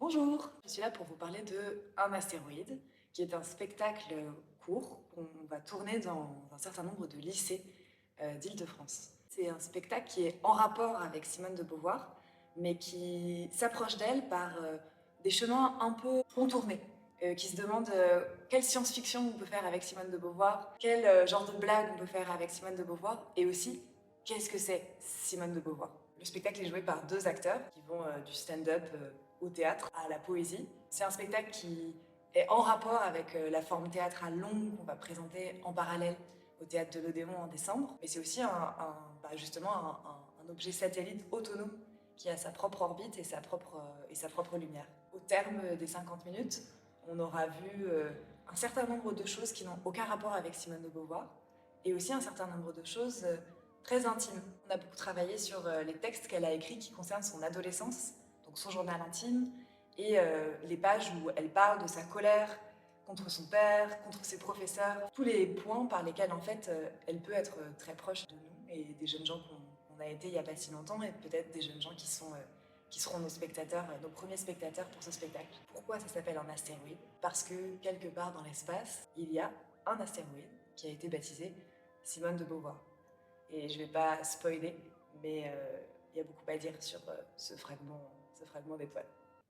Bonjour, je suis là pour vous parler de Un astéroïde, qui est un spectacle court qu'on va tourner dans un certain nombre de lycées d'Île-de-France. C'est un spectacle qui est en rapport avec Simone de Beauvoir, mais qui s'approche d'elle par des chemins un peu contournés, qui se demandent quelle science-fiction on peut faire avec Simone de Beauvoir, quel genre de blague on peut faire avec Simone de Beauvoir, et aussi qu'est-ce que c'est Simone de Beauvoir. Le spectacle est joué par deux acteurs qui vont du stand-up au théâtre à la poésie. C'est un spectacle qui est en rapport avec la forme théâtrale longue qu'on va présenter en parallèle au théâtre de l'Odéon en décembre. Mais c'est aussi justement un objet satellite autonome qui a sa propre orbite et sa propre lumière. Au terme des 50 minutes, on aura vu un certain nombre de choses qui n'ont aucun rapport avec Simone de Beauvoir et aussi un certain nombre de choses très intimes. On a beaucoup travaillé sur les textes qu'elle a écrits qui concernent son adolescence, donc son journal intime, et les pages où elle parle de sa colère contre son père, contre ses professeurs, tous les points par lesquels en fait elle peut être très proche de nous et des jeunes gens qu'on a été il n'y a pas si longtemps et peut-être des jeunes gens qui seront nos spectateurs, nos premiers spectateurs pour ce spectacle. Pourquoi ça s'appelle un astéroïde? Parce que quelque part dans l'espace, il y a un astéroïde qui a été baptisé Simone de Beauvoir. Et je ne vais pas spoiler, mais il y a beaucoup à dire sur ce fragment d'étoile.